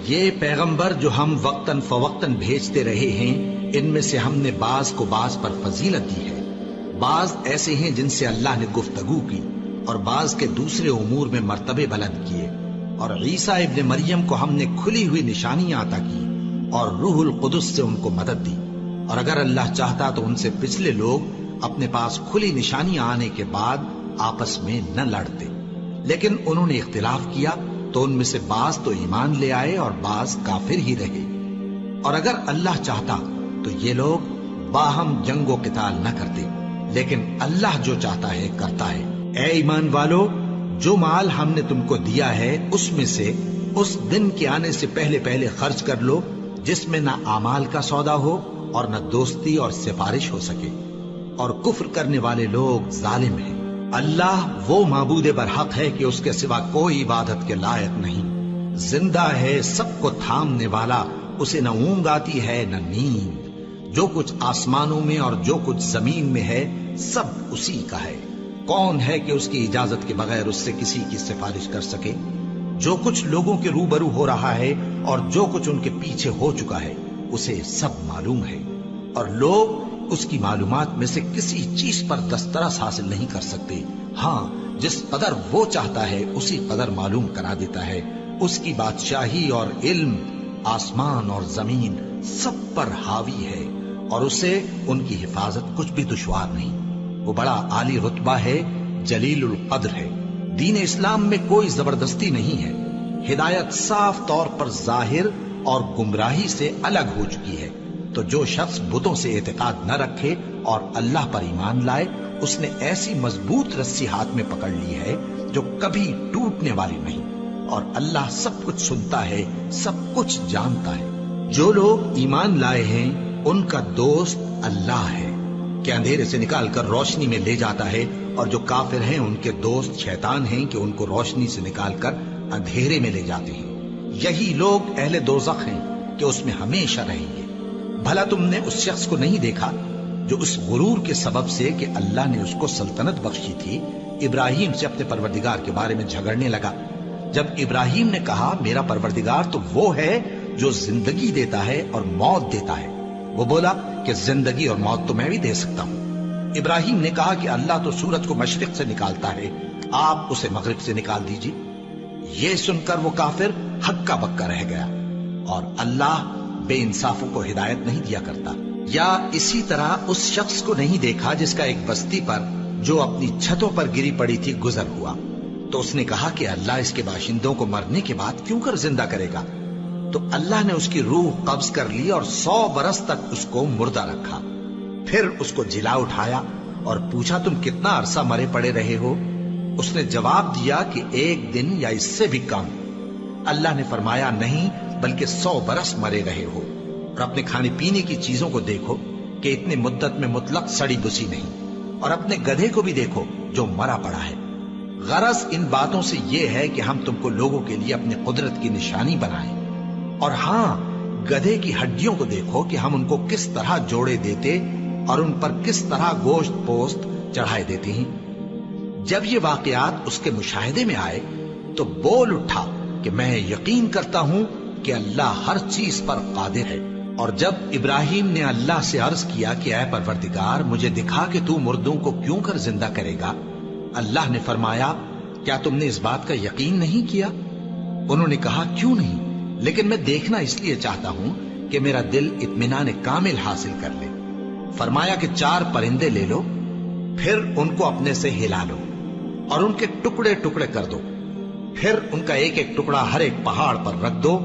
یہ پیغمبر جو ہم وقتاً فوقتاً بھیجتے رہے ہیں، ان میں سے ہم نے بعض کو بعض پر فضیلت دی ہے۔ بعض ایسے ہیں جن سے اللہ نے گفتگو کی، اور بعض کے دوسرے امور میں مرتبے بلند کیے۔ اور عیسیٰ ابن مریم کو ہم نے کھلی ہوئی نشانیاں عطا کی اور روح القدس سے ان کو مدد دی۔ اور اگر اللہ چاہتا تو ان سے پچھلے لوگ اپنے پاس کھلی نشانیاں آنے کے بعد آپس میں نہ لڑتے، لیکن انہوں نے اختلاف کیا تو ان میں سے بعض تو ایمان لے آئے اور بعض کافر ہی رہے۔ اور اگر اللہ چاہتا تو یہ لوگ باہم جنگ و قتال نہ کرتے، لیکن اللہ جو چاہتا ہے کرتا ہے۔ اے ایمان والو، جو مال ہم نے تم کو دیا ہے اس میں سے اس دن کے آنے سے پہلے پہلے خرچ کر لو، جس میں نہ اعمال کا سودا ہو اور نہ دوستی اور سفارش ہو سکے، اور کفر کرنے والے لوگ ظالم ہیں۔ اللہ وہ معبود برحق ہے کہ اس کے سوا کوئی عبادت کے لائق نہیں، زندہ ہے، سب کو تھامنے والا، اسے نہ اونگ آتی ہے نہ نیند۔ جو کچھ آسمانوں میں اور جو کچھ زمین میں ہے سب اسی کا ہے۔ کون ہے کہ اس کی اجازت کے بغیر اس سے کسی کی سفارش کر سکے؟ جو کچھ لوگوں کے روبرو ہو رہا ہے اور جو کچھ ان کے پیچھے ہو چکا ہے اسے سب معلوم ہے، اور لوگ اس کی معلومات میں سے کسی چیز پر دسترس حاصل نہیں کر سکتے۔ ہاں، جس قدر وہ چاہتا ہے اسی قدر معلوم کرا دیتا ہے۔ اس کی بادشاہی اور علم آسمان اور زمین سب پر حاوی ہے، اور اسے ان کی حفاظت کچھ بھی دشوار نہیں۔ وہ بڑا عالی رتبہ ہے، جلیل القدر ہے۔ دین اسلام میں کوئی زبردستی نہیں ہے۔ ہدایت صاف طور پر ظاہر اور گمراہی سے الگ ہو چکی ہے۔ تو جو شخص بتوں سے اعتقاد نہ رکھے اور اللہ پر ایمان لائے، اس نے ایسی مضبوط رسی ہاتھ میں پکڑ لی ہے جو کبھی ٹوٹنے والی نہیں، اور اللہ سب کچھ سنتا ہے، سب کچھ جانتا ہے۔ جو لوگ ایمان لائے ہیں ان کا دوست اللہ ہے کہ اندھیرے سے نکال کر روشنی میں لے جاتا ہے، اور جو کافر ہیں ان کے دوست شیطان ہیں کہ ان کو روشنی سے نکال کر اندھیرے میں لے جاتے ہیں۔ یہی لوگ اہل دوزخ ہیں کہ اس میں ہمیشہ رہیں گے۔ بھلا تم نے اس شخص کو نہیں دیکھا جو اس غرور کے سبب سے کہ اللہ نے اس کو سلطنت بخشی تھی، ابراہیم سے اپنے پروردگار کے بارے میں جھگڑنے لگا؟ جب ابراہیم نے کہا میرا پروردگار تو وہ ہے جو زندگی دیتا ہے اور موت دیتا ہے، وہ بولا کہ زندگی اور موت تو میں بھی دے سکتا ہوں۔ ابراہیم نے کہا کہ اللہ تو سورج کو مشرق سے نکالتا ہے، آپ اسے مغرب سے نکال دیجیے۔ یہ سن کر وہ کافر ہکا بکا رہ گیا، اور اللہ بے انصافوں کو ہدایت نہیں دیا کرتا۔ یا اسی طرح اس شخص کو نہیں دیکھا جس کا ایک بستی پر جو اپنی چھتوں پر گری پڑی تھی گزر ہوا، تو اس نے کہا کہ اللہ اس کے باشندوں کو مرنے کے بعد کیوں کر زندہ کرے گا؟ تو اللہ نے اس کی روح قبض کر لی اور 100 برس تک اس کو مردہ رکھا۔ پھر اس کو جلا اٹھایا اور پوچھا تم کتنا عرصہ مرے پڑے رہے ہو؟ اس نے جواب دیا کہ 1 دن یا اس سے بھی کم۔ اللہ نے فرمایا نہیں، بلکہ 100 برس مرے رہے ہو، اور اپنے کھانے پینے کی چیزوں کو دیکھو کہ اتنی مدت میں مطلق سڑی بسی نہیں، اور اپنے گدھے کو بھی دیکھو جو مرا پڑا ہے۔ غرض ان باتوں سے یہ ہے کہ ہم تم کو لوگوں کے لیے اپنی قدرت کی نشانی بنائیں۔ اور ہاں، گدھے کی ہڈیوں کو دیکھو کہ ہم ان کو کس طرح جوڑے دیتے اور ان پر کس طرح گوشت پوست چڑھائے دیتے ہیں۔ جب یہ واقعات اس کے مشاہدے میں آئے تو بول اٹھا کہ میں یقین کرتا ہوں کہ اللہ ہر چیز پر قادر ہے۔ اور جب ابراہیم نے اللہ سے عرض کیا کہ اے پروردگار مجھے دکھا کہ تو مردوں کو کیوں کر زندہ کرے گا، اللہ نے فرمایا کیا تم نے اس بات کا یقین نہیں کیا؟ انہوں نے کہا کیوں نہیں، لیکن میں دیکھنا اس لیے چاہتا ہوں کہ میرا دل اطمینان کامل حاصل کر لے۔ فرمایا کہ 4 پرندے لے لو، پھر ان کو اپنے سے ہلا لو اور ان کے ٹکڑے ٹکڑے کر دو، پھر ان کا ایک ایک ٹکڑا ہر ایک پہاڑ پر رکھ دو،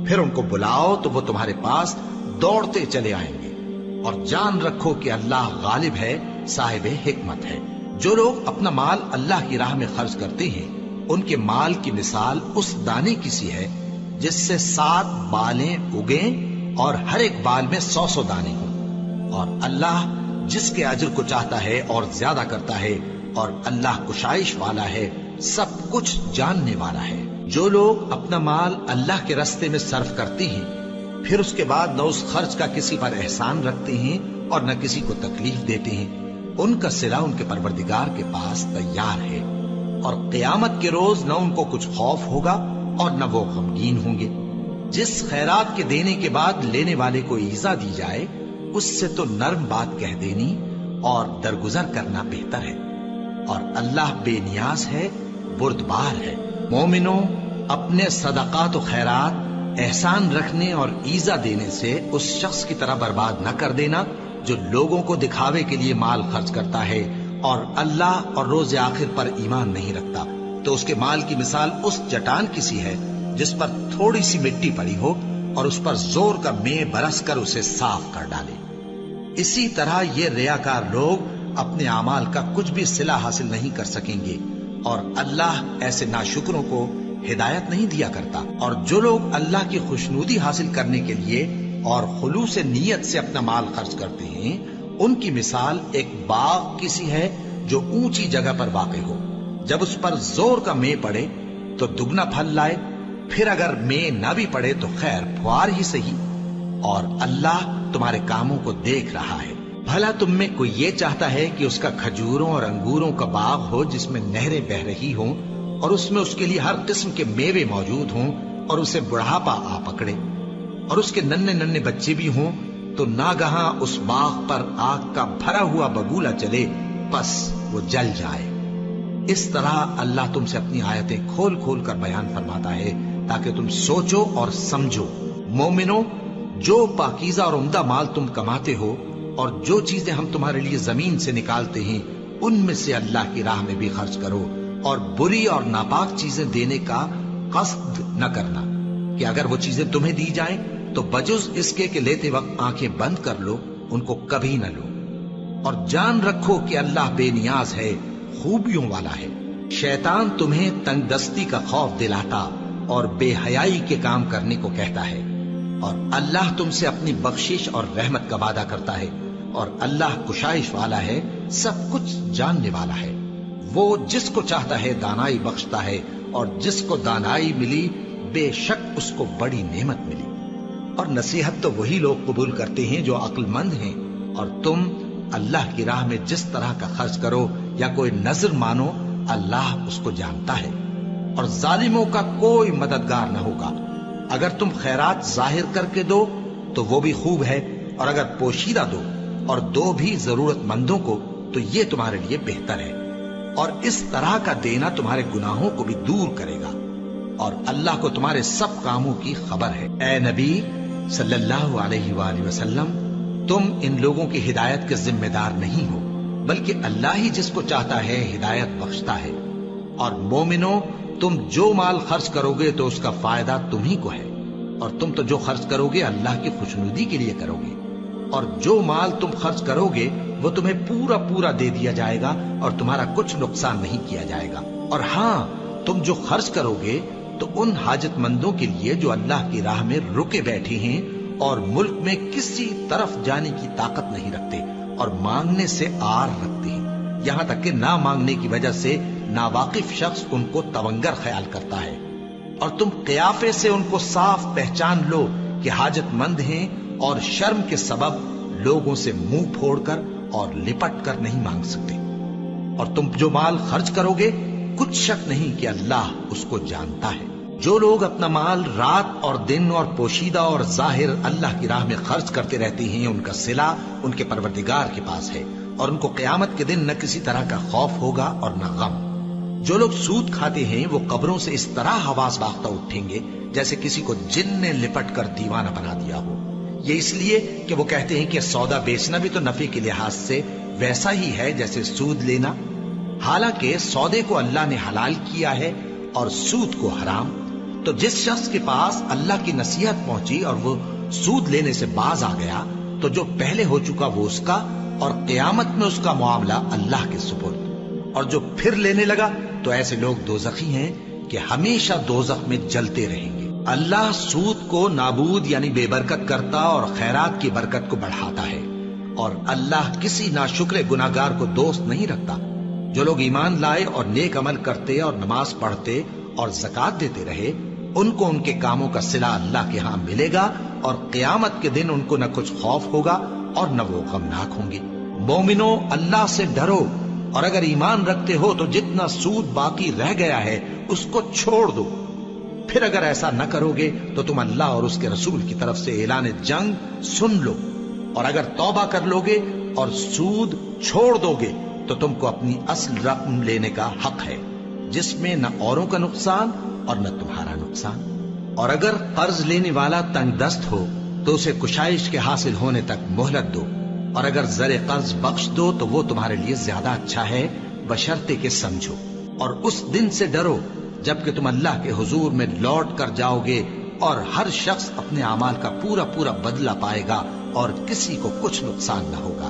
پھر ان کو بلاؤ تو وہ تمہارے پاس دوڑتے چلے آئیں گے، اور جان رکھو کہ اللہ غالب ہے، صاحب حکمت ہے۔ جو لوگ اپنا مال اللہ کی راہ میں خرچ کرتے ہیں ان کے مال کی مثال اس دانے کی سی ہے جس سے 7 بالیں اگیں اور ہر ایک بال میں 100 دانے ہوں، اور اللہ جس کے اجر کو چاہتا ہے اور زیادہ کرتا ہے، اور اللہ کشائش والا ہے، سب کچھ جاننے والا ہے۔ جو لوگ اپنا مال اللہ کے راستے میں صرف کرتے ہیں پھر اس کے بعد نہ اس خرچ کا کسی پر احسان رکھتے ہیں اور نہ کسی کو تکلیف دیتے ہیں، ان کا صلہ ان کے پروردگار کے پاس تیار ہے، اور قیامت کے روز نہ ان کو کچھ خوف ہوگا اور نہ وہ غمگین ہوں گے۔ جس خیرات کے دینے کے بعد لینے والے کو ایزا دی جائے اس سے تو نرم بات کہہ دینی اور درگزر کرنا بہتر ہے، اور اللہ بے نیاز ہے، بردبار ہے۔ مومنوں، اپنے صدقات و خیرات احسان رکھنے اور ایزا دینے سے اس شخص کی طرح برباد نہ کر دینا جو لوگوں کو دکھاوے کے لیے مال خرچ کرتا ہے اور اللہ اور روز آخر پر ایمان نہیں رکھتا، تو اس کے مال کی مثال اس چٹان کی سی ہے جس پر تھوڑی سی مٹی پڑی ہو اور اس پر زور کا مے برس کر اسے صاف کر ڈالے۔ اسی طرح یہ ریاکار لوگ اپنے اعمال کا کچھ بھی صلہ حاصل نہیں کر سکیں گے، اور اللہ ایسے ناشکروں کو ہدایت نہیں دیا کرتا۔ اور جو لوگ اللہ کی خوشنودی حاصل کرنے کے لیے اور خلوص نیت سے اپنا مال خرچ کرتے ہیں، ان کی مثال ایک باغ کی سی ہے جو اونچی جگہ پر واقع ہو، جب اس پر زور کا مے پڑے تو دگنا پھل لائے، پھر اگر مے نہ بھی پڑے تو خیر پھوار ہی سہی، اور اللہ تمہارے کاموں کو دیکھ رہا ہے۔ بھلا تم میں کوئی یہ چاہتا ہے کہ اس کا کھجوروں اور انگوروں کا باغ ہو جس میں نہریں بہ رہی ہوں اور اس میں اس کے لیے ہر قسم کے میوے موجود ہوں، اور اسے بڑھاپا آ پکڑے اور اس کے ننھے ننھے بچے بھی ہوں، تو ناگہاں اس باغ پر آگ کا بھرا ہوا بگولا چلے، پس وہ جل جائے۔ اس طرح اللہ تم سے اپنی آیتیں کھول کھول کر بیان فرماتا ہے تاکہ تم سوچو اور سمجھو۔ مومنو، جو پاکیزہ اور عمدہ مال تم کماتے ہو اور جو چیزیں ہم تمہارے لیے زمین سے نکالتے ہیں ان میں سے اللہ کی راہ میں بھی خرچ کرو، اور بری اور ناپاک چیزیں دینے کا قصد نہ کرنا کہ اگر وہ چیزیں تمہیں دی جائیں تو بجز اس کے کہ لیتے وقت آنکھیں بند کر لو، ان کو کبھی نہ لو، اور جان رکھو کہ اللہ بے نیاز ہے، خوبیوں والا ہے۔ شیطان تمہیں تنگ دستی کا خوف دلاتا اور بے حیائی کے کام کرنے کو کہتا ہے، اور اللہ تم سے اپنی بخشش اور رحمت کا وعدہ کرتا ہے، اور اللہ کشائش والا ہے، سب کچھ جاننے والا ہے۔ وہ جس کو چاہتا ہے دانائی بخشتا ہے، اور جس کو دانائی ملی بے شک اس کو بڑی نعمت ملی۔ اور نصیحت تو وہی لوگ قبول کرتے ہیں جو عقل مند ہیں، اور تم اللہ کی راہ میں جس طرح کا خرچ کرو یا کوئی نذر مانو، اللہ اس کو جانتا ہے، اور ظالموں کا کوئی مددگار نہ ہوگا۔ اگر تم خیرات ظاہر کر کے دو تو وہ بھی خوب ہے، اور اگر پوشیدہ دو اور دو بھی ضرورت مندوں کو تو یہ تمہارے لیے بہتر ہے، اور اس طرح کا دینا تمہارے گناہوں کو بھی دور کرے گا، اور اللہ کو تمہارے سب کاموں کی خبر ہے۔ اے نبی صلی اللہ علیہ وآلہ وسلم، تم ان لوگوں کی ہدایت کے ذمہ دار نہیں ہو، بلکہ اللہ ہی جس کو چاہتا ہے ہدایت بخشتا ہے۔ اور مومنو، تم جو مال خرچ کرو گے تو اس کا فائدہ تمہیں کو ہے، اور تم تو جو خرچ کرو گے اللہ کی خوشنودی کے لیے کرو گے، اور جو مال تم خرچ کرو گے وہ تمہیں پورا پورا دے دیا جائے گا اور تمہارا کچھ نقصان نہیں کیا جائے گا۔ اور ہاں، تم جو خرچ کرو گے تو ان حاجت مندوں کے لیے جو اللہ کی راہ میں رکے بیٹھے ہیں اور ملک میں کسی طرف جانے کی طاقت نہیں رکھتے اور مانگنے سے آر رکھتے ہیں، یہاں تک کہ نہ مانگنے کی وجہ سے ناواقف شخص ان کو تونگر خیال کرتا ہے، اور تم قیافے سے ان کو صاف پہچان لو کہ حاجت مند ہیں، اور شرم کے سبب لوگوں سے منہ پھوڑ کر اور لپٹ کر نہیں مانگ سکتے۔ اور تم جو مال خرچ کرو گے کچھ شک نہیں کہ اللہ اس کو جانتا ہے۔ جو لوگ اپنا مال رات اور دن اور پوشیدہ اور ظاہر اللہ کی راہ میں خرچ کرتے رہتے ہیں، ان کا صلہ ان کے پروردگار کے پاس ہے، اور ان کو قیامت کے دن نہ کسی طرح کا خوف ہوگا اور نہ غم۔ جو لوگ سود کھاتے ہیں وہ قبروں سے اس طرح حواس باختہ اٹھیں گے جیسے کسی کو جن نے لپٹ کر دیوانہ بنا دیا ہو، یہ اس لیے کہ وہ کہتے ہیں کہ سودا بیچنا بھی تو نفع کے لحاظ سے ویسا ہی ہے جیسے سود لینا، حالانکہ سودے کو اللہ نے حلال کیا ہے اور سود کو حرام۔ تو جس شخص کے پاس اللہ کی نصیحت پہنچی اور وہ سود لینے سے باز آ گیا تو جو پہلے ہو چکا وہ اس کا، اور قیامت میں اس کا معاملہ اللہ کے سپرد، اور جو پھر لینے لگا تو ایسے لوگ دوزخی ہیں کہ ہمیشہ دوزخ میں جلتے رہیں گے۔ اللہ سود کو نابود یعنی بے برکت کرتا اور خیرات کی برکت کو بڑھاتا ہے، اور اللہ کسی ناشکر گناہگار کو دوست نہیں رکھتا۔ جو لوگ ایمان لائے اور نیک عمل کرتے اور نماز پڑھتے اور زکوٰۃ دیتے رہے، ان کو ان کے کاموں کا صلہ اللہ کے ہاں ملے گا، اور قیامت کے دن ان کو نہ کچھ خوف ہوگا اور نہ وہ غمناک ہوں گے۔ مومنو، اللہ سے ڈرو، اور اگر ایمان رکھتے ہو تو جتنا سود باقی رہ گیا ہے اس کو چھوڑ دو، پھر اگر ایسا نہ کرو گے تو تم اللہ اور اس کے رسول کی طرف سے اعلان جنگ سن لو، اور اگر توبہ کر لو گے اور سود چھوڑ دو گے تو تم کو اپنی اصل رقم لینے کا حق ہے، جس میں نہ اوروں کا نقصان اور نہ تمہارا نقصان۔ اور اگر قرض لینے والا تنگ دست ہو تو اسے کشائش کے حاصل ہونے تک مہلت دو، اور اگر زر قرض بخش دو تو وہ تمہارے لیے زیادہ اچھا ہے، بشرطے کہ سمجھو۔ اور اس دن سے ڈرو جبکہ تم اللہ کے حضور میں لوٹ کر جاؤ گے، اور ہر شخص اپنے اعمال کا پورا پورا بدلہ پائے گا اور کسی کو کچھ نقصان نہ ہوگا۔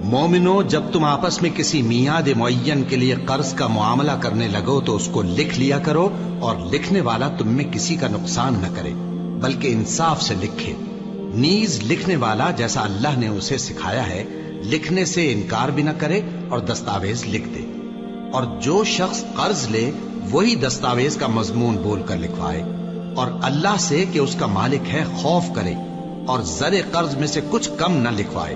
مومنو، جب تم آپس میں کسی میعاد معین کے لیے قرض کا معاملہ کرنے لگو تو اس کو لکھ لیا کرو، اور لکھنے والا تم میں کسی کا نقصان نہ کرے بلکہ انصاف سے لکھے۔ نیز لکھنے والا جیسا اللہ نے اسے سکھایا ہے لکھنے سے انکار بھی نہ کرے اور دستاویز لکھ دے، اور جو شخص قرض لے وہی دستاویز کا مضمون بول کر لکھوائے، اور اللہ سے کہ اس کا مالک ہے خوف کرے، اور زر قرض میں سے کچھ کم نہ لکھوائے۔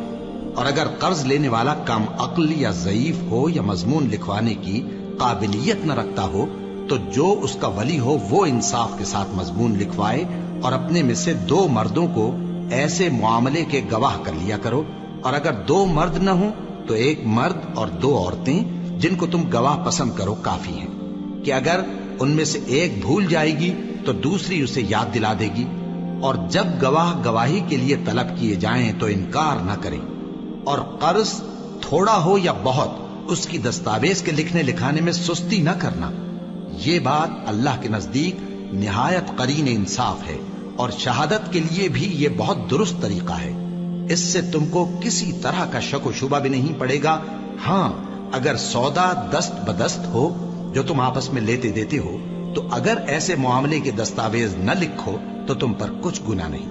اور اگر قرض لینے والا کم عقل یا ضعیف ہو یا مضمون لکھوانے کی قابلیت نہ رکھتا ہو تو جو اس کا ولی ہو وہ انصاف کے ساتھ مضمون لکھوائے، اور اپنے میں سے 2 مردوں کو ایسے معاملے کے گواہ کر لیا کرو، اور اگر 2 مرد نہ ہوں تو 1 مرد اور 2 عورتیں جن کو تم گواہ پسند کرو کافی ہیں، کہ اگر ان میں سے ایک بھول جائے گی تو دوسری اسے یاد دلا دے گی۔ اور جب گواہ گواہی کے لیے طلب کیے جائیں تو انکار نہ کریں، اور قرض تھوڑا ہو یا بہت اس کی دستاویز کے لکھنے لکھانے میں سستی نہ کرنا۔ یہ بات اللہ کے نزدیک نہایت قرین انصاف ہے، اور شہادت کے لیے بھی یہ بہت درست طریقہ ہے۔ اس سے تم کو کسی طرح کا شک و شبہ بھی نہیں پڑے گا۔ ہاں، اگر سودا دست بدست ہو جو تم آپس میں لیتے دیتے ہو تو اگر ایسے معاملے کے دستاویز نہ لکھو تو تم پر کچھ گناہ نہیں۔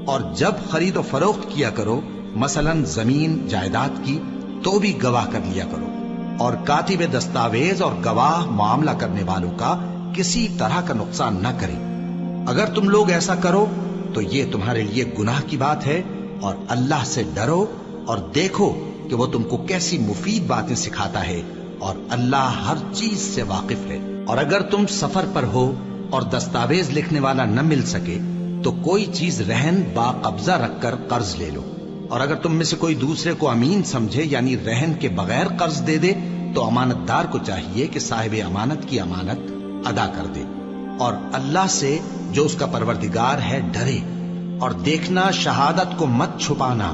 اور جب خرید و فروخت کیا کرو، مثلا زمین جائیداد کی، تو بھی گواہ کر لیا کرو، اور کاتب دستاویز اور گواہ معاملہ کرنے والوں کا کسی طرح کا نقصان نہ کریں۔ اگر تم لوگ ایسا کرو تو یہ تمہارے لیے گناہ کی بات ہے، اور اللہ سے ڈرو اور دیکھو کہ وہ تم کو کیسی مفید باتیں سکھاتا ہے، اور اللہ ہر چیز سے واقف ہے۔ اور اگر تم سفر پر ہو اور دستاویز لکھنے والا نہ مل سکے تو کوئی چیز رہن با قبضہ رکھ کر قرض لے لو، اور اگر تم میں سے کوئی دوسرے کو امین سمجھے یعنی رہن کے بغیر قرض دے دے تو امانت دار کو چاہیے کہ صاحب امانت کی امانت ادا کر دے، اور اللہ سے جو اس کا پروردگار ہے ڈرے، اور دیکھنا شہادت کو مت چھپانا،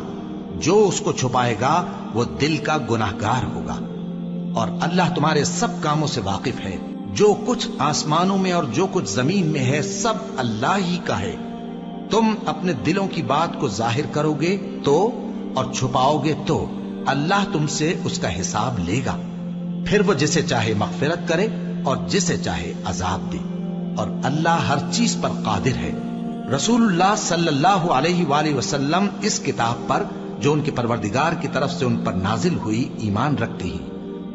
جو اس کو چھپائے گا وہ دل کا گناہگار ہوگا۔ اور اللہ تمہارے سب کاموں سے واقف ہے، جو کچھ آسمانوں میں اور جو کچھ زمین میں ہے سب اللہ ہی کا ہے۔ تم اپنے دلوں کی بات کو ظاہر کرو گے تو اور چھپاؤ گے تو اللہ تم سے اس کا حساب لے گا، پھر وہ جسے چاہے مغفرت کرے اور جسے چاہے عذاب دے، اور اللہ ہر چیز پر قادر ہے۔ رسول اللہ صلی اللہ علیہ وآلہ وسلم اس کتاب پر جو ان کے پروردگار کی طرف سے ان پر نازل ہوئی ایمان رکھتے ہیں،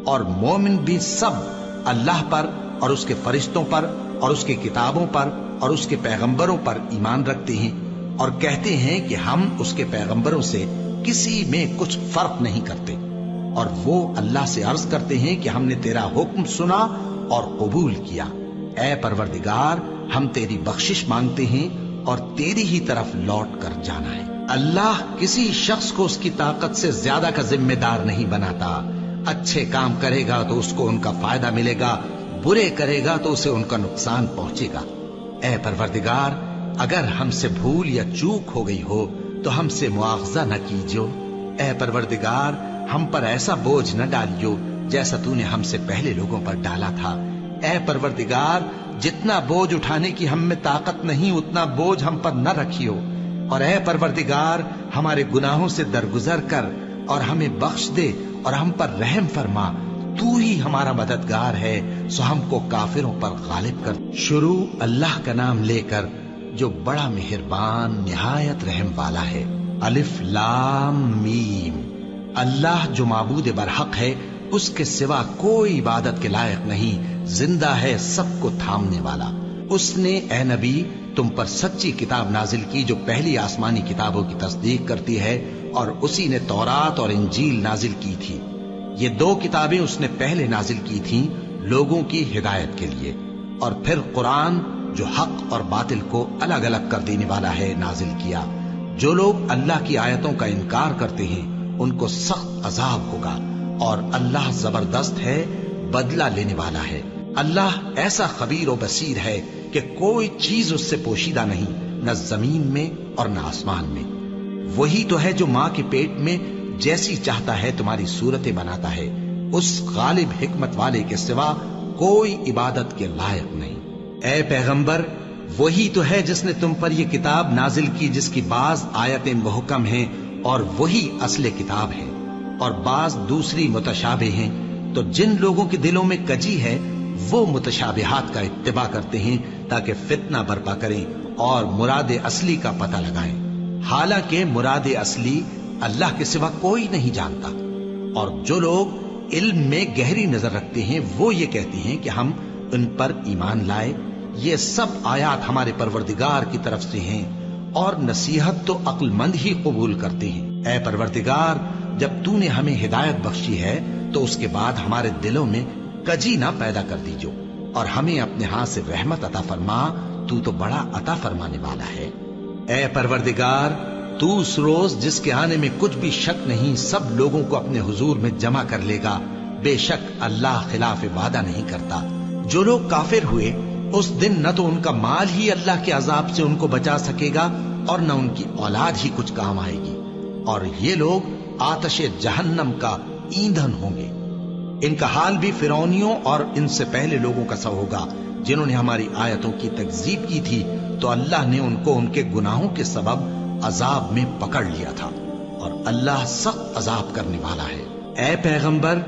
اور مومن بھی سب اللہ پر اور اس کے فرشتوں پر اور اس کے کتابوں پر اور اس کے پیغمبروں پر ایمان رکھتے ہیں، اور کہتے ہیں کہ ہم اس کے پیغمبروں سے کسی میں کچھ فرق نہیں کرتے، اور وہ اللہ سے عرض کرتے ہیں کہ ہم نے تیرا حکم سنا اور قبول کیا۔ اے پروردگار، ہم تیری بخشش مانگتے ہیں اور تیری ہی طرف لوٹ کر جانا ہے۔ اللہ کسی شخص کو اس کی طاقت سے زیادہ کا ذمہ دار نہیں بناتا۔ اچھے کام کرے گا تو اس کو ان کا فائدہ ملے گا، برے کرے گا تو اسے ان کا نقصان پہنچے گا۔ اے پروردگار، اگر ہم سے بھول یا چوک ہو گئی ہو تو ہم سے مواخذہ نہ کیجو۔ اے پروردگار، ہم پر ایسا بوجھ نہ ڈالیو جیسا تو نے ہم سے پہلے لوگوں پر ڈالا تھا۔ اے پروردگار، جتنا بوجھ اٹھانے کی ہم میں طاقت نہیں اتنا بوجھ ہم پر نہ رکھیو، اور اے پروردگار، ہمارے گناہوں سے درگزر کر اور ہمیں بخش دے اور ہم پر رحم فرما، تو ہی ہمارا مددگار ہے، سو ہم کو کافروں پر غالب کر۔ شروع اللہ کا نام لے کر جو بڑا مہربان نہایت رحم والا ہے۔ الف لام میم۔ اللہ جو معبود برحق ہے، اس کے سوا کوئی عبادت کے لائق نہیں، زندہ ہے، سب کو تھامنے والا۔ اس نے اے نبی تم پر سچی کتاب نازل کی جو پہلی آسمانی کتابوں کی تصدیق کرتی ہے، اور اسی نے تورات اور انجیل نازل کی تھی۔ یہ 2 کتابیں اس نے پہلے نازل کی تھیں لوگوں کی ہدایت کے لیے، اور پھر قرآن جو حق اور باطل کو الگ الگ کر دینے والا ہے نازل کیا۔ جو لوگ اللہ کی آیتوں کا انکار کرتے ہیں ان کو سخت عذاب ہوگا، اور اللہ زبردست ہے، بدلہ لینے والا ہے۔ اللہ ایسا خبیر و بصیر ہے کہ کوئی چیز اس سے پوشیدہ نہیں، نہ زمین میں اور نہ آسمان میں۔ وہی تو ہے جو ماں کے پیٹ میں جیسی چاہتا ہے تمہاری صورتیں بناتا ہے، اس غالب حکمت والے کے سوا کوئی عبادت کے لائق نہیں۔ اے پیغمبر، وہی تو ہے جس نے تم پر یہ کتاب نازل کی جس کی بعض آیتیں محکم ہیں اور وہی اصل کتاب ہے، اور بعض دوسری متشابہ ہیں۔ تو جن لوگوں کے دلوں میں کجی ہے وہ متشابہات کا اتباع کرتے ہیں تاکہ فتنہ برپا کریں اور مراد اصلی کا پتہ لگائیں، حالانکہ مراد اصلی اللہ کے سوا کوئی نہیں جانتا۔ اور جو لوگ علم میں گہری نظر رکھتے ہیں وہ یہ کہتے ہیں کہ ہم ان پر ایمان لائے، یہ سب آیات ہمارے پروردگار کی طرف سے ہیں، اور نصیحت تو عقل مند ہی قبول کرتے ہیں۔ اے پروردگار، جب تو نے ہمیں ہدایت بخشی ہے تو اس کے بعد ہمارے دلوں میں کجی نہ پیدا کر دیجو، اور ہمیں اپنے ہاتھ سے رحمت عطا فرما، تو بڑا عطا فرمانے والا ہے۔ اے پروردگار، تو اس روز جس کے آنے میں کچھ بھی شک نہیں سب لوگوں کو اپنے حضور میں جمع کر لے گا، بے شک اللہ خلاف وعدہ نہیں کرتا۔ جو لوگ کافر ہوئے اس دن نہ تو ان کا مال ہی اللہ کے عذاب سے ان کو بچا سکے گا اور نہ ان کی اولاد ہی کچھ کام آئے گی، اور یہ لوگ آتش جہنم کا ایندھن ہوں گے۔ ان کا حال بھی فرعونیوں اور ان سے پہلے لوگوں کا سا ہوگا جنہوں نے ہماری آیتوں کی تکذیب کی تھی، تو اللہ نے ان کو ان کے گناہوں کے سبب عذاب میں پکڑ لیا تھا، اور اللہ سخت عذاب کرنے والا ہے۔ اے پیغمبر،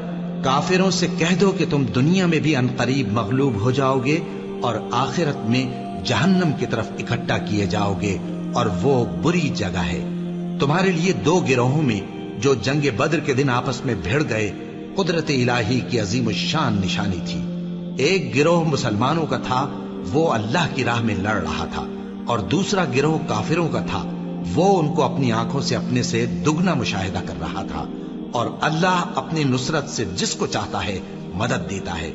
کافروں سے کہہ دو کہ تم دنیا میں بھی عنقریب مغلوب ہو جاؤ گے اور آخرت میں جہنم کی طرف اکٹھا کیے جاؤ گے، اور وہ بری جگہ ہے۔ تمہارے لیے دو گروہوں میں جو جنگ بدر کے دن آپس میں بھیڑ گئے قدرت الہی کی عظیم الشان نشانی تھی۔ ایک گروہ مسلمانوں کا تھا، وہ اللہ کی راہ میں لڑ رہا تھا، اور دوسرا گروہ کافروں کا تھا، وہ ان کو اپنی آنکھوں سے اپنے سے دگنا مشاہدہ کر رہا تھا۔ اور اللہ اپنی نصرت سے جس کو چاہتا ہے مدد دیتا ہے۔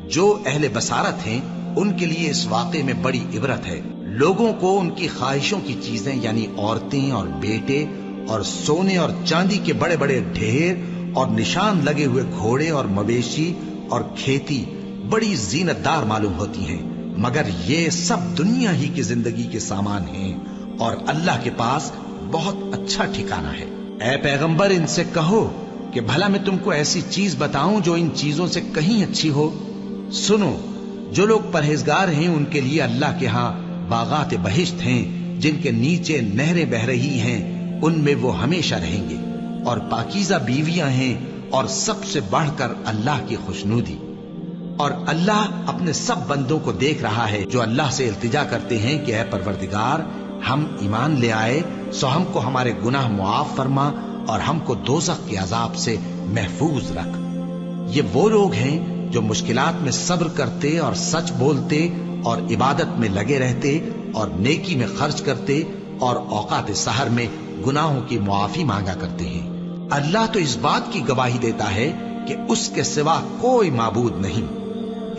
جو اہل بصارت ہیں ان کے لیے اس واقعے میں بڑی عبرت ہے۔ لوگوں کو ان کی خواہشوں کی چیزیں یعنی عورتیں اور بیٹے اور سونے اور چاندی کے بڑے بڑے ڈھیر اور نشان لگے ہوئے گھوڑے اور مویشی اور کھیتی بڑی زینت دار معلوم ہوتی ہیں، مگر یہ سب دنیا ہی کی زندگی کے سامان ہیں، اور اللہ کے پاس بہت اچھا ٹھکانہ ہے۔ اے پیغمبر، ان سے کہو کہ بھلا میں تم کو ایسی چیز بتاؤں جو ان چیزوں سے کہیں اچھی ہو؟ سنو، جو لوگ پرہیزگار ہیں ان کے لیے اللہ کے ہاں باغات بہشت ہیں جن کے نیچے نہریں بہ رہی ہیں، ان میں وہ ہمیشہ رہیں گے، اور پاکیزہ بیویاں ہیں، اور سب سے بڑھ کر اللہ کی خوشنودی۔ اور اللہ اپنے سب بندوں کو دیکھ رہا ہے جو اللہ سے التجا کرتے ہیں کہ اے پروردگار، ہم ایمان لے آئے سو ہم کو ہمارے گناہ معاف فرما اور ہم کو دوزخ کے عذاب سے محفوظ رکھ۔ یہ وہ لوگ ہیں جو مشکلات میں صبر کرتے اور سچ بولتے اور عبادت میں لگے رہتے اور نیکی میں خرچ کرتے اور اوقات سحر میں گناہوں کی معافی مانگا کرتے ہیں۔ اللہ تو اس بات کی گواہی دیتا ہے کہ اس کے سوا کوئی معبود نہیں،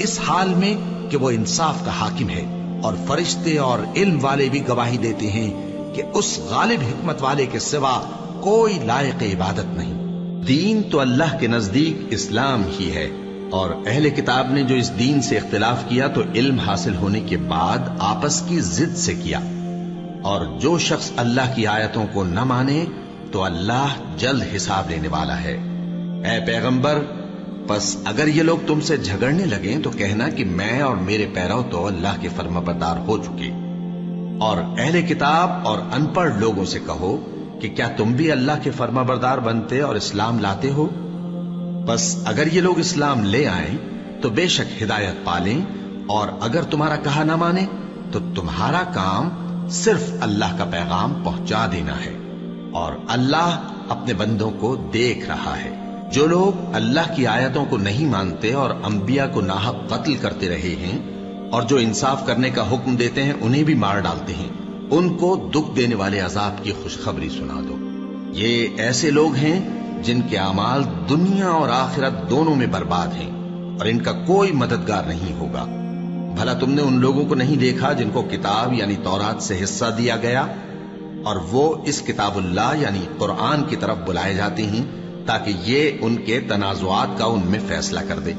اس حال میں کہ وہ انصاف کا حاکم ہے، اور فرشتے اور علم والے بھی گواہی دیتے ہیں کہ اس غالب حکمت والے کے سوا کوئی لائق عبادت نہیں۔ دین تو اللہ کے نزدیک اسلام ہی ہے، اور اہل کتاب نے جو اس دین سے اختلاف کیا تو علم حاصل ہونے کے بعد آپس کی ضد سے کیا، اور جو شخص اللہ کی آیتوں کو نہ مانے تو اللہ جلد حساب لینے والا ہے۔ اے پیغمبر، پس اگر یہ لوگ تم سے جھگڑنے لگیں تو کہنا کہ میں اور میرے پیرو تو اللہ کے فرمانبردار ہو چکے، اور اہل کتاب اور ان پڑھ لوگوں سے کہو کہ کیا تم بھی اللہ کے فرمانبردار بنتے اور اسلام لاتے ہو؟ بس اگر یہ لوگ اسلام لے آئیں تو بے شک ہدایت پالیں، اور اگر تمہارا کہا نہ مانے تو تمہارا کام صرف اللہ کا پیغام پہنچا دینا ہے، اور اللہ اپنے بندوں کو دیکھ رہا ہے۔ جو لوگ اللہ کی آیتوں کو نہیں مانتے اور انبیاء کو ناحق قتل کرتے رہے ہیں، اور جو انصاف کرنے کا حکم دیتے ہیں انہیں بھی مار ڈالتے ہیں، ان کو دکھ دینے والے عذاب کی خوشخبری سنا دو۔ یہ ایسے لوگ ہیں جن کے اعمال دنیا اور آخرت دونوں میں برباد ہیں، اور ان کا کوئی مددگار نہیں ہوگا۔ بھلا تم نے ان لوگوں کو نہیں دیکھا جن کو کتاب یعنی تورات سے حصہ دیا گیا اور وہ اس کتاب اللہ یعنی قرآن کی طرف بلائے جاتے ہیں تاکہ یہ ان کے تنازعات کا ان میں فیصلہ کر دے؟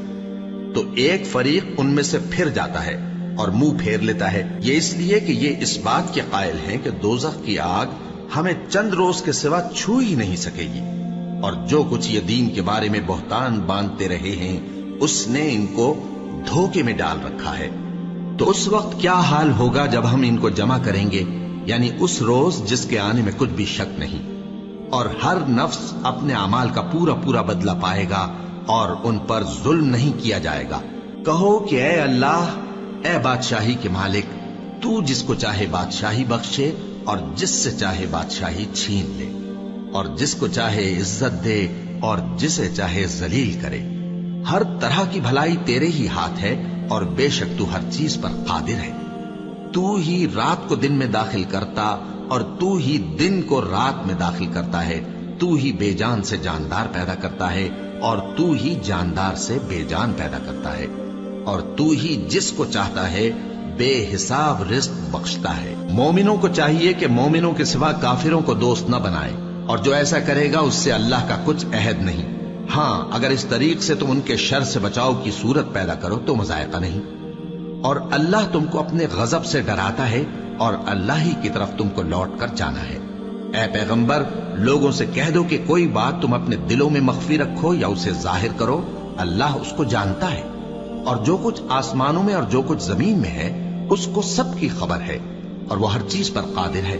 تو ایک فریق ان میں سے پھر جاتا ہے اور منہ پھیر لیتا ہے، یہ اس لیے کہ یہ اس بات کے قائل ہیں کہ دوزخ کی آگ ہمیں چند روز کے سوا چھو ہی نہیں سکے گی، اور جو کچھ یہ دین کے بارے میں بہتان باندھتے رہے ہیں اس نے ان کو دھوکے میں ڈال رکھا ہے۔ تو اس وقت کیا حال ہوگا جب ہم ان کو جمع کریں گے، یعنی اس روز جس کے آنے میں کچھ بھی شک نہیں، اور ہر نفس اپنے اعمال کا پورا پورا بدلہ پائے گا اور ان پر ظلم نہیں کیا جائے گا۔ کہو کہ اے اللہ، اے بادشاہی کے مالک، تو جس کو چاہے بادشاہی بخشے اور جس سے چاہے بادشاہی چھین لے، اور جس کو چاہے عزت دے اور جسے چاہے ذلیل کرے۔ ہر طرح کی بھلائی تیرے ہی ہاتھ ہے اور بے شک تو ہر چیز پر قادر ہے۔ تو ہی رات کو دن میں داخل کرتا اور تو ہی دن کو رات میں داخل کرتا ہے، تو ہی بے جان سے جاندار پیدا کرتا ہے اور تو ہی جاندار سے بے جان پیدا کرتا ہے، اور تو ہی جس کو چاہتا ہے بے حساب رزق بخشتا ہے۔ مومنوں کو چاہیے کہ مومنوں کے سوا کافروں کو دوست نہ بنائے، اور جو ایسا کرے گا اس سے اللہ کا کچھ عہد نہیں۔ ہاں، اگر اس طریق سے تم ان کے شر سے بچاؤ کی صورت پیدا کرو تو مذائقہ نہیں، اور اللہ تم کو اپنے غضب سے ڈراتا ہے اور اللہ ہی کی طرف تم کو لوٹ کر جانا ہے۔ اے پیغمبر، لوگوں سے کہہ دو کہ کوئی بات تم اپنے دلوں میں مخفی رکھو یا اسے ظاہر کرو، اللہ اس کو جانتا ہے، اور جو کچھ آسمانوں میں اور جو کچھ زمین میں ہے اس کو سب کی خبر ہے، اور وہ ہر چیز پر قادر ہے۔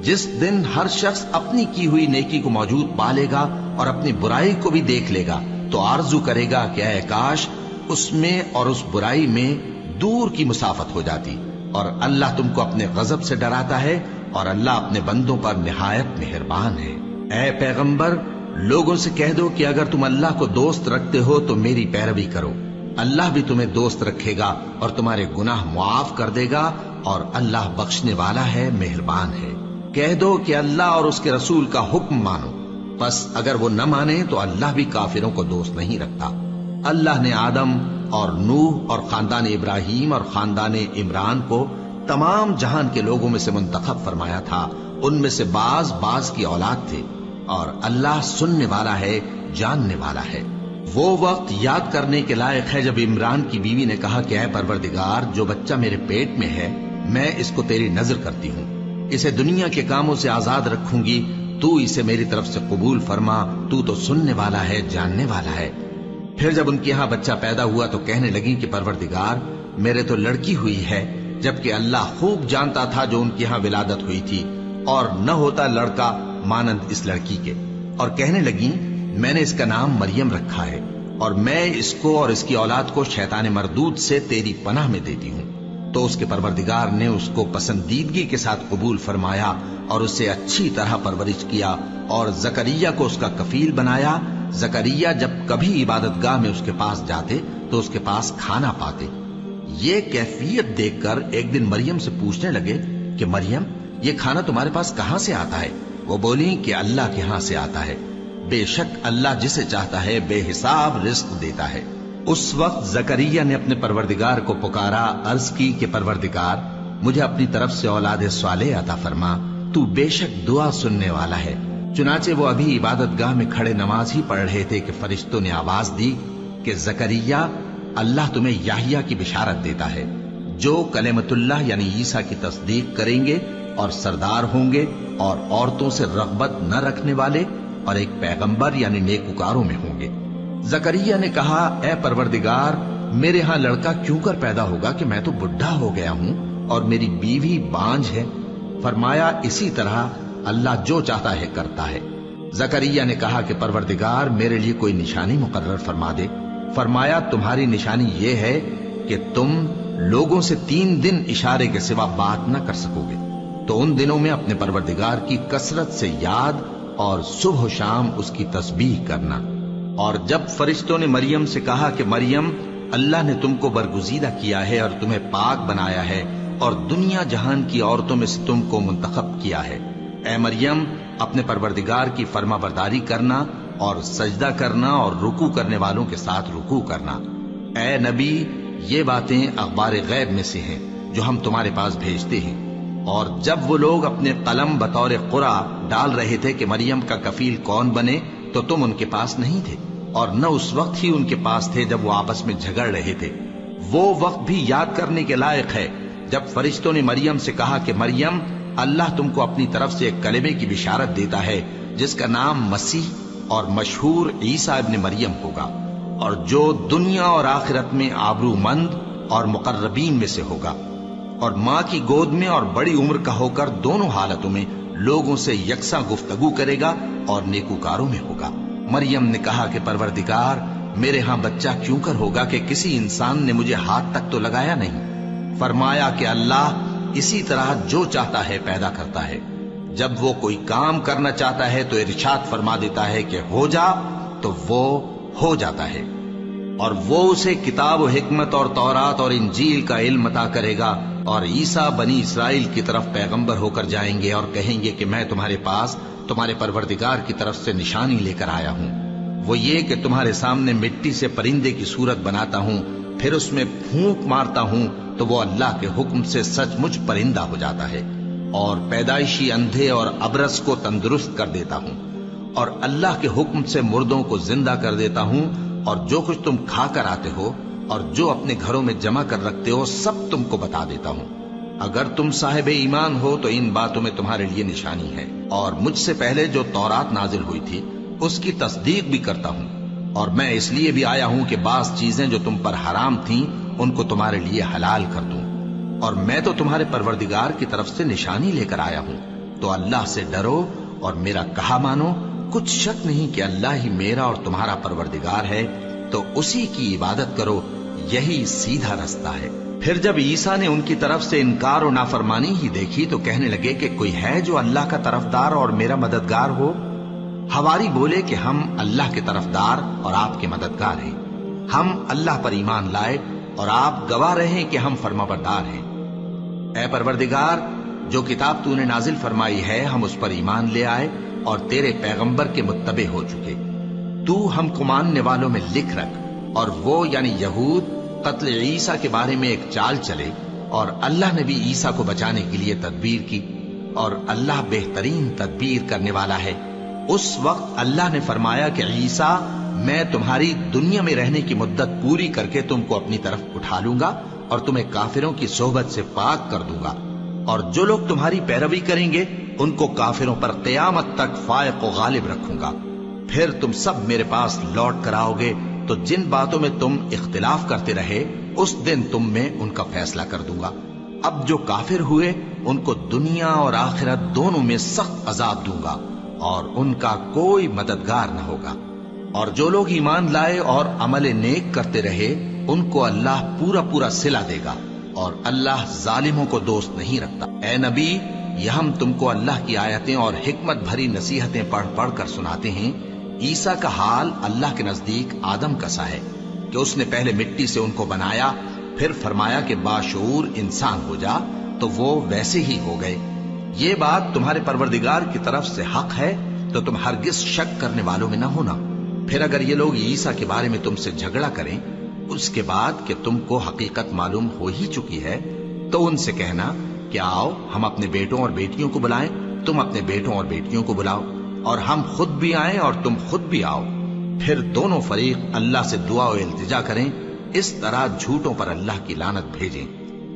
جس دن ہر شخص اپنی کی ہوئی نیکی کو موجود پالے گا اور اپنی برائی کو بھی دیکھ لے گا تو آرزو کرے گا کہ اے کاش اس میں اور اس برائی میں دور کی مسافت ہو جاتی، اور اللہ تم کو اپنے غضب سے ڈراتا ہے اور اللہ اپنے بندوں پر نہایت مہربان ہے۔ اے پیغمبر، لوگوں سے کہہ دو کہ اگر تم اللہ کو دوست رکھتے ہو تو میری پیروی کرو، اللہ بھی تمہیں دوست رکھے گا اور تمہارے گناہ معاف کر دے گا، اور اللہ بخشنے والا ہے، مہربان ہے۔ کہہ دو کہ اللہ اور اس کے رسول کا حکم مانو، پس اگر وہ نہ مانے تو اللہ بھی کافروں کو دوست نہیں رکھتا۔ اللہ نے آدم اور نوح اور خاندان ابراہیم اور خاندان عمران کو تمام جہان کے لوگوں میں سے منتخب فرمایا تھا، ان میں سے بعض کی اولاد تھے، اور اللہ سننے والا ہے، جاننے والا ہے۔ وہ وقت یاد کرنے کے لائق ہے جب عمران کی بیوی نے کہا کہ اے پروردگار، جو بچہ میرے پیٹ میں ہے میں اس کو تیری نظر کرتی ہوں، اسے دنیا کے کاموں سے آزاد رکھوں گی، تو اسے میری طرف سے قبول فرما، تو تو سننے والا ہے، جاننے والا ہے۔ پھر جب ان کے ہاں بچہ پیدا ہوا تو کہنے لگی کہ پروردگار، میرے تو لڑکی ہوئی ہے، جبکہ اللہ خوب جانتا تھا جو ان کے ہاں ولادت ہوئی تھی، اور نہ ہوتا لڑکا مانند اس لڑکی کے۔ اور کہنے لگی میں نے اس کا نام مریم رکھا ہے، اور میں اس کو اور اس کی اولاد کو شیطان مردود سے تیری پناہ میں دیتی ہوں۔ تو اس کے پروردگار نے اس کو پسندیدگی کے ساتھ قبول فرمایا اور اسے اچھی طرح پرورش کیا، اور زکریہ کو اس کا کفیل بنایا۔ زکریہ جب کبھی عبادت گاہ میں اس کے پاس جاتے تو اس کے پاس کھانا پاتے۔ یہ کیفیت دیکھ کر ایک دن مریم سے پوچھنے لگے کہ مریم، یہ کھانا تمہارے پاس کہاں سے آتا ہے؟ وہ بولی کہ اللہ کے ہاں سے آتا ہے، بے شک اللہ جسے چاہتا ہے بے حساب رزق دیتا ہے۔ اس وقت زکریا نے اپنے پروردگار کو پکارا، عرض کی کہ پروردگار، مجھے اپنی طرف سے اولاد صالح عطا فرما، تو بے شک دعا سننے والا ہے۔ چنانچہ وہ ابھی عبادت گاہ میں کھڑے نماز ہی پڑھ رہے تھے کہ فرشتوں نے آواز دی کہ زکریا، اللہ تمہیں یحییٰ کی بشارت دیتا ہے، جو کلمۃ اللہ یعنی عیسیٰ کی تصدیق کریں گے اور سردار ہوں گے اور عورتوں سے رغبت نہ رکھنے والے اور ایک پیغمبر یعنی نیکوکاروں میں ہوں گے۔ زکریا نے کہا، اے پروردگار، میرے ہاں لڑکا کیوں کر پیدا ہوگا کہ میں تو بڈھا ہو گیا ہوں اور میری بیوی بانجھ ہے؟ فرمایا اسی طرح اللہ جو چاہتا ہے کرتا ہے۔ زکریا نے کہا کہ پروردگار، میرے لیے کوئی نشانی مقرر فرما دے۔ فرمایا تمہاری نشانی یہ ہے کہ تم لوگوں سے 3 دن اشارے کے سوا بات نہ کر سکو گے، تو ان دنوں میں اپنے پروردگار کی کثرت سے یاد اور صبح و شام اس کی تسبیح کرنا۔ اور جب فرشتوں نے مریم سے کہا کہ مریم، اللہ نے تم کو برگزیدہ کیا ہے اور تمہیں پاک بنایا ہے اور دنیا جہان کی عورتوں میں سے تم کو منتخب کیا ہے، اے مریم اپنے پروردگار کی فرما برداری کرنا اور سجدہ کرنا اور رکوع کرنے والوں کے ساتھ رکوع کرنا۔ اے نبی، یہ باتیں اخبار غیب میں سے ہیں جو ہم تمہارے پاس بھیجتے ہیں۔ اور جب وہ لوگ اپنے قلم بطور قرعہ ڈال رہے تھے کہ مریم کا کفیل کون بنے، تو تم ان کے پاس نہیں تھے، اور نہ اس وقت ہی ان کے پاس تھے جب وہ آپس میں جھگڑ رہے تھے۔ وہ وقت بھی یاد کرنے کے لائق ہے جب فرشتوں نے مریم سے کہا کہ مریم، اللہ تم کو اپنی طرف سے ایک کلمے کی بشارت دیتا ہے جس کا نام مسیح اور مشہور عیسیٰ ابن مریم ہوگا، اور جو دنیا اور آخرت میں آبرو مند اور مقربین میں سے ہوگا، اور ماں کی گود میں اور بڑی عمر کا ہو کر دونوں حالتوں میں لوگوں سے یکساں گفتگو کرے گا اور نیکوکاروں میں ہوگا۔ مریم نے کہا کہ پروردگار، میرے ہاں بچہ کیوں کر ہوگا کہ کسی انسان نے مجھے ہاتھ تک تو لگایا نہیں؟ فرمایا کہ اللہ اسی طرح جو چاہتا ہے پیدا کرتا ہے، جب وہ کوئی کام کرنا چاہتا ہے تو ارشاد فرما دیتا ہے کہ ہو جا، تو وہ ہو جاتا ہے۔ اور وہ اسے کتاب و حکمت اور تورات اور انجیل کا علم عطا کرے گا، اور عیسیٰ بنی اسرائیل کی طرف پیغمبر ہو کر جائیں گے اور کہیں گے کہ میں تمہارے پاس تمہارے پروردگار کی طرف سے نشانی لے کر آیا ہوں، وہ یہ کہ تمہارے سامنے مٹی سے پرندے کی صورت بناتا ہوں، پھر اس میں پھونک مارتا ہوں تو وہ اللہ کے حکم سے سچ مچ پرندہ ہو جاتا ہے، اور پیدائشی اندھے اور ابرص کو تندرست کر دیتا ہوں، اور اللہ کے حکم سے مردوں کو زندہ کر دیتا ہوں، اور جو کچھ تم کھا کر آتے ہو اور جو اپنے گھروں میں جمع کر رکھتے ہو سب تم کو بتا دیتا ہوں۔ اگر تم صاحب ایمان ہو تو ان باتوں میں تمہارے لیے نشانی ہے، اور مجھ سے پہلے جو تورات نازل ہوئی تھی اس کی تصدیق بھی کرتا ہوں، اور میں اس لیے بھی آیا ہوں کہ بعض چیزیں جو تم پر حرام تھیں ان کو تمہارے لیے حلال کر دوں، اور میں تو تمہارے پروردگار کی طرف سے نشانی لے کر آیا ہوں۔ تو اللہ سے ڈرو اور میرا کہا مانو، کچھ شک نہیں کہ اللہ ہی میرا اور تمہارا پروردگار ہے، تو اسی کی عبادت کرو، یہی سیدھا رستہ ہے۔ پھر جب عیسیٰ نے ان کی طرف سے انکار و نافرمانی ہی دیکھی تو کہنے لگے کہ کوئی ہے جو اللہ کا طرفدار اور میرا مددگار ہو؟ حواری بولے کہ ہم اللہ کے طرفدار اور آپ کے مددگار ہیں، ہم اللہ پر ایمان لائے اور آپ گواہ رہے کہ ہم فرما بردار ہیں۔ اے پروردگار، جو کتاب تو نے نازل فرمائی ہے ہم اس پر ایمان لے آئے اور تیرے پیغمبر کے متبع ہو چکے، تو ہم کو ماننے والوں میں لکھ رکھ، اور وہ یعنی یہود قتل عیسیٰ کے بارے میں ایک چال چلے، اور اللہ نے بھی عیسیٰ کو بچانے کے لیے تدبیر کی، اور اللہ بہترین تدبیر کرنے والا ہے۔ اس وقت اللہ نے فرمایا کہ عیسیٰ، میں تمہاری دنیا میں رہنے کی مدت پوری کر کے تم کو اپنی طرف اٹھا لوں گا اور تمہیں کافروں کی صحبت سے پاک کر دوں گا، اور جو لوگ تمہاری پیروی کریں گے ان کو کافروں پر قیامت تک فائق و غالب رکھوں گا۔ پھر تم سب میرے پاس لوٹ کر آؤ گے تو جن باتوں میں تم اختلاف کرتے رہے اس دن تم میں ان کا فیصلہ کر دوں گا۔ اب جو کافر ہوئے ان کو دنیا اور آخرت دونوں میں سخت عذاب دوں گا، اور ان کا کوئی مددگار نہ ہوگا۔ اور جو لوگ ایمان لائے اور عمل نیک کرتے رہے ان کو اللہ پورا پورا صلہ دے گا، اور اللہ ظالموں کو دوست نہیں رکھتا۔ اے نبی، یہ ہم تم کو اللہ کی آیتیں اور حکمت بھری نصیحتیں پڑھ پڑھ کر سناتے ہیں۔ عیسیٰ کا حال اللہ کے نزدیک آدم کا سا ہے کہ اس نے پہلے مٹی سے ان کو بنایا، پھر فرمایا کہ باشعور انسان ہو جا، تو وہ ویسے ہی ہو گئے۔ یہ بات تمہارے پروردگار کی طرف سے حق ہے، تو تم ہرگز شک کرنے والوں میں نہ ہونا۔ پھر اگر یہ لوگ عیسیٰ کے بارے میں تم سے جھگڑا کریں اس کے بعد کہ تم کو حقیقت معلوم ہو ہی چکی ہے، تو ان سے کہنا کہ آؤ ہم اپنے بیٹوں اور بیٹیوں کو بلائیں، تم اپنے بیٹوں اور بیٹیوں کو بلاؤ، اور ہم خود بھی آئیں اور تم خود بھی آؤ، پھر دونوں فریق اللہ سے دعا و التجا کریں، اس طرح جھوٹوں پر اللہ کی لعنت بھیجیں۔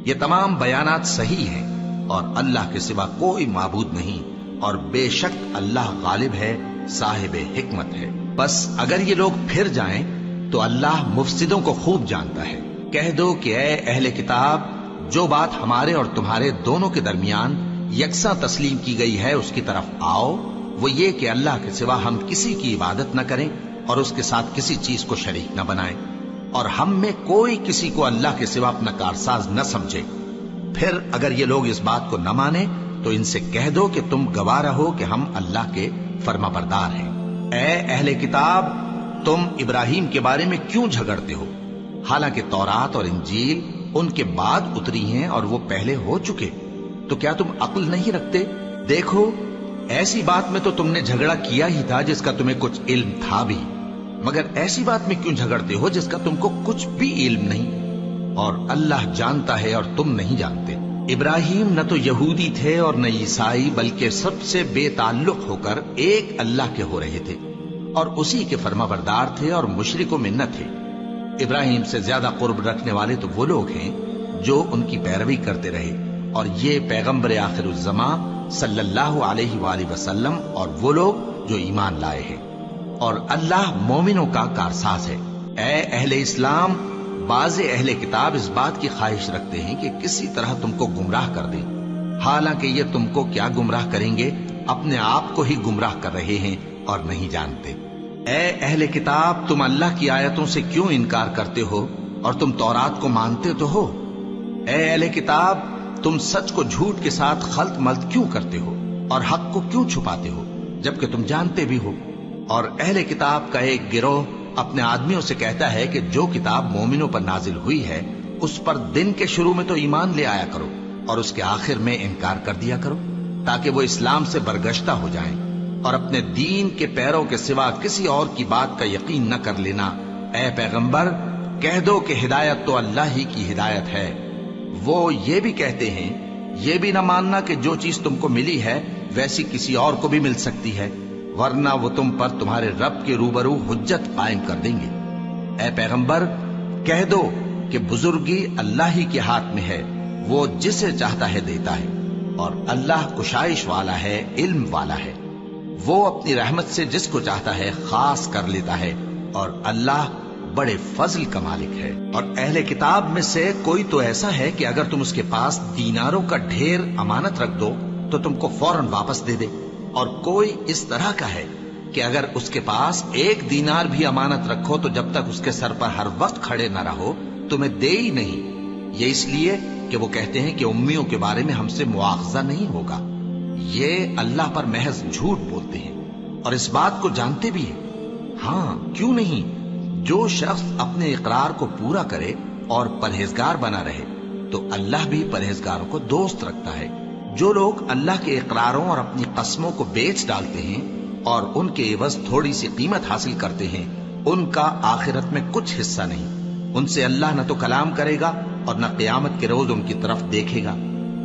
یہ تمام بیانات صحیح ہیں، اور اللہ کے سوا کوئی معبود نہیں، اور بے شک اللہ غالب ہے، صاحب حکمت ہے۔ بس اگر یہ لوگ پھر جائیں تو اللہ مفسدوں کو خوب جانتا ہے۔ کہہ دو کہ اے اہل کتاب، جو بات ہمارے اور تمہارے دونوں کے درمیان یکساں تسلیم کی گئی ہے اس کی طرف آؤ، وہ یہ کہ اللہ کے سوا ہم کسی کی عبادت نہ کریں اور اس کے ساتھ کسی چیز کو شریک نہ بنائیں، اور ہم میں کوئی کسی کو اللہ کے سوا اپنا کارساز نہ سمجھے۔ پھر اگر یہ لوگ اس بات کو نہ مانیں تو ان سے کہہ دو کہ تم گواہ رہو کہ ہم اللہ کے فرما بردار ہیں۔ اے اہل کتاب، تم ابراہیم کے بارے میں کیوں جھگڑتے ہو؟ حالانکہ تورات اور انجیل ان کے بعد اتری ہیں اور وہ پہلے ہو چکے، تو کیا تم عقل نہیں رکھتے؟ دیکھو، ایسی بات میں تو تم نے جھگڑا کیا ہی تھا جس کا تمہیں کچھ علم تھا بھی، مگر ایسی بات میں کیوں جھگڑتے ہو جس کا تم کو کچھ بھی علم نہیں؟ اور اللہ جانتا ہے اور تم نہیں جانتے۔ ابراہیم نہ تو یہودی تھے اور نہ عیسائی، بلکہ سب سے بے تعلق ہو کر ایک اللہ کے ہو رہے تھے اور اسی کے فرما بردار تھے اور مشرکوں میں نہ تھے۔ ابراہیم سے زیادہ قرب رکھنے والے تو وہ لوگ ہیں جو ان کی پیروی کرتے رہے، اور یہ پیغمبر آخر الزماں صلی اللہ علیہ وآلہ وسلم اور وہ لوگ جو ایمان لائے ہیں، اور اللہ مومنوں کا کارساز ہے۔ اے اہل اسلام، بعض اہل کتاب اس بات کی خواہش رکھتے ہیں کہ کسی طرح تم کو گمراہ کر دیں، حالانکہ یہ تم کو کیا گمراہ کریں گے، اپنے آپ کو ہی گمراہ کر رہے ہیں اور نہیں جانتے۔ اے اہل کتاب، تم اللہ کی آیتوں سے کیوں انکار کرتے ہو اور تم تورات کو مانتے تو ہو؟ اے اہل کتاب، تم سچ کو جھوٹ کے ساتھ خلط ملط کیوں کرتے ہو اور حق کو کیوں چھپاتے ہو جبکہ تم جانتے بھی ہو؟ اور اہل کتاب کا ایک گروہ اپنے آدمیوں سے کہتا ہے کہ جو کتاب مومنوں پر نازل ہوئی ہے اس پر دن کے شروع میں تو ایمان لے آیا کرو اور اس کے آخر میں انکار کر دیا کرو، تاکہ وہ اسلام سے برگشتہ ہو جائیں اور اپنے دین کے پیروں کے سوا کسی اور کی بات کا یقین نہ کر لینا۔ اے پیغمبر، کہہ دو کہ ہدایت تو اللہ ہی کی ہدایت ہے۔ وہ یہ بھی کہتے ہیں، یہ بھی نہ ماننا کہ جو چیز تم کو ملی ہے ویسی کسی اور کو بھی مل سکتی ہے، ورنہ وہ تم پر تمہارے رب کے روبرو حجت قائم کر دیں گے۔ اے پیغمبر، کہہ دو کہ بزرگی اللہ ہی کے ہاتھ میں ہے، وہ جسے چاہتا ہے دیتا ہے، اور اللہ کشائش والا ہے، علم والا ہے۔ وہ اپنی رحمت سے جس کو چاہتا ہے خاص کر لیتا ہے، اور اللہ بڑے فضل کا مالک ہے۔ اور اہل کتاب میں سے کوئی تو ایسا ہے کہ اگر تم اس کے پاس دیناروں کا ڈھیر امانت رکھ دو تو تم کو فوراً واپس دے دے، اور کوئی اس طرح کا ہے کہ اگر اس کے پاس ایک دینار بھی امانت رکھو تو جب تک اس کے سر پر ہر وقت کھڑے نہ رہو تمہیں دے ہی نہیں، یہ اس لیے کہ وہ کہتے ہیں کہ امیوں کے بارے میں ہم سے مواخذہ نہیں ہوگا۔ یہ اللہ پر محض جھوٹ بولتے ہیں اور اس بات کو جانتے بھی ہیں۔ ہاں، کیوں نہیں، جو شخص اپنے اقرار کو پورا کرے اور پرہیزگار بنا رہے تو اللہ بھی پرہیزگاروں کو دوست رکھتا ہے۔ جو لوگ اللہ کے اقراروں اور اپنی قسموں کو بیچ ڈالتے ہیں اور ان کے عوض تھوڑی سی قیمت حاصل کرتے ہیں، ان کا آخرت میں کچھ حصہ نہیں۔ ان سے اللہ نہ تو کلام کرے گا اور نہ قیامت کے روز ان کی طرف دیکھے گا،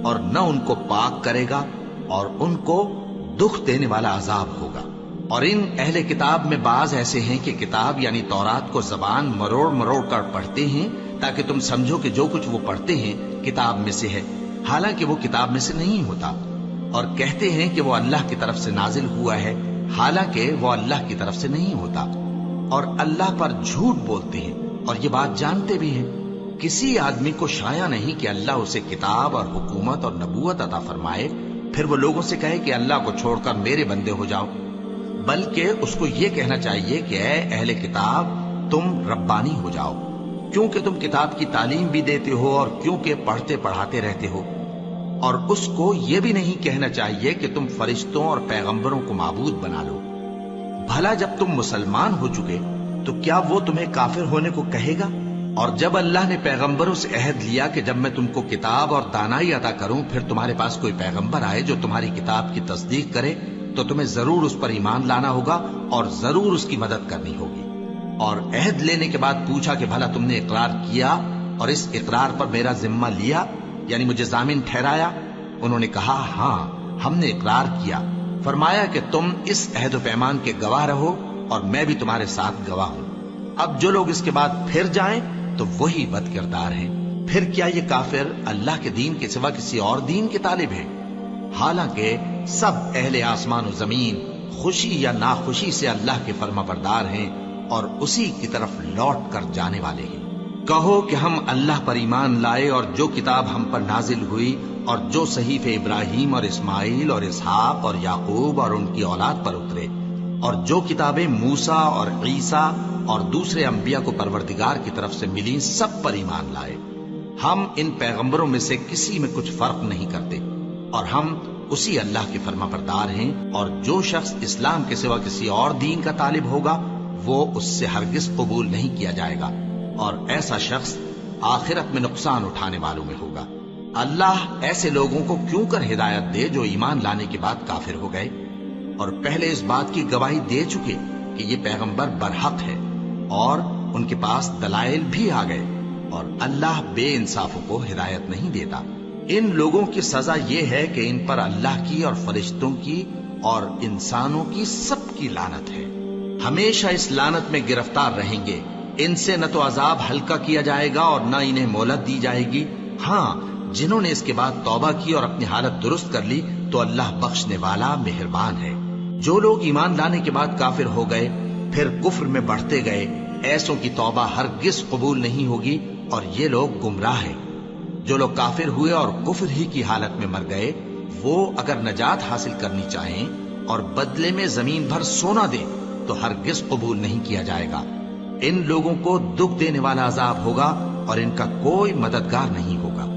اور نہ ان کو پاک کرے گا، اور ان کو دکھ دینے والا عذاب ہوگا۔ اور ان اہل کتاب میں بعض ایسے ہیں کہ کتاب یعنی تورات کو زبان مروڑ مروڑ کر پڑھتے ہیں تاکہ تم سمجھو کہ جو کچھ وہ پڑھتے ہیں کتاب میں سے ہے، حالانکہ وہ کتاب میں سے نہیں ہوتا، اور کہتے ہیں کہ وہ اللہ کی طرف سے نازل ہوا ہے، حالانکہ وہ اللہ کی طرف سے نہیں ہوتا، اور اللہ پر جھوٹ بولتے ہیں اور یہ بات جانتے بھی ہیں۔ کسی آدمی کو شایع نہیں کہ اللہ اسے کتاب اور حکومت اور نبوت عطا فرمائے، پھر وہ لوگوں سے کہے کہ اللہ کو چھوڑ کر میرے بندے ہو جاؤ، بلکہ اس کو یہ کہنا چاہیے کہ اے اہل کتاب، تم ربانی ہو جاؤ، کیونکہ تم کتاب کی تعلیم بھی دیتے ہو اور کیونکہ پڑھتے پڑھاتے رہتے ہو۔ اور اس کو یہ بھی نہیں کہنا چاہیے کہ تم فرشتوں اور پیغمبروں کو معبود بنا لو۔ بھلا جب تم مسلمان ہو چکے تو کیا وہ تمہیں کافر ہونے کو کہے گا؟ اور جب اللہ نے پیغمبروں سے عہد لیا کہ جب میں تم کو کتاب اور دانائی عطا کروں پھر تمہارے پاس کوئی پیغمبر آئے جو تمہاری کتاب کی تصدیق کرے تو تمہیں ضرور اس پر ایمان لانا ہوگا اور ضرور اس کی مدد کرنی ہوگی۔ اور عہد لینے کے بعد پوچھا کہ بھلا تم نے اقرار کیا اور اس اقرار پر میرا ذمہ لیا، یعنی مجھے ضامن ٹھہرایا؟ انہوں نے کہا ہاں، ہم نے اقرار کیا۔ فرمایا کہ تم اس عہد و پیمان کے گواہ رہو اور میں بھی تمہارے ساتھ گواہ ہوں۔ اب جو لوگ اس کے بعد پھر جائیں تو وہی بد کردار ہیں۔ پھر کیا یہ کافر اللہ کے دین کے سوا کسی اور دین کے طالب ہے؟ حالانکہ سب اہل آسمان و زمین خوشی یا ناخوشی سے اللہ کے فرما بردار ہیں اور اسی کی طرف لوٹ کر جانے والے ہیں۔ کہو کہ ہم اللہ پر ایمان لائے اور جو کتاب ہم پر نازل ہوئی اور جو صحیف ابراہیم اور اسماعیل اور اسحاق اور یعقوب اور ان کی اولاد پر اترے، اور جو کتابیں موسیٰ اور عیسیٰ اور دوسرے انبیاء کو پروردگار کی طرف سے ملی، سب پر ایمان لائے۔ ہم ان پیغمبروں میں سے کسی میں کچھ فرق نہیں کرتے، اور ہم اسی اللہ کے فرما بردار ہیں۔ اور جو شخص اسلام کے سوا کسی اور دین کا طالب ہوگا وہ اس سے ہرگز قبول نہیں کیا جائے گا، اور ایسا شخص آخرت میں نقصان اٹھانے والوں میں ہوگا۔ اللہ ایسے لوگوں کو کیوں کر ہدایت دے جو ایمان لانے کے بعد کافر ہو گئے اور پہلے اس بات کی گواہی دے چکے کہ یہ پیغمبر برحق ہے اور ان کے پاس دلائل بھی آ گئے، اور اللہ بے انصافوں کو ہدایت نہیں دیتا۔ ان لوگوں کی سزا یہ ہے کہ ان پر اللہ کی اور فرشتوں کی اور انسانوں کی سب کی لعنت ہے، ہمیشہ اس لعنت میں گرفتار رہیں گے۔ ان سے نہ تو عذاب ہلکا کیا جائے گا اور نہ انہیں مہلت دی جائے گی۔ ہاں، جنہوں نے اس کے بعد توبہ کی اور اپنی حالت درست کر لی تو اللہ بخشنے والا مہربان ہے۔ جو لوگ ایمان لانے کے بعد کافر ہو گئے پھر کفر میں بڑھتے گئے، ایسوں کی توبہ ہرگز قبول نہیں ہوگی اور یہ لوگ گمراہ ہیں۔ جو لوگ کافر ہوئے اور کفر ہی کی حالت میں مر گئے، وہ اگر نجات حاصل کرنی چاہیں اور بدلے میں زمین بھر سونا دیں تو ہرگز قبول نہیں کیا جائے گا۔ ان لوگوں کو دکھ دینے والا عذاب ہوگا اور ان کا کوئی مددگار نہیں ہوگا۔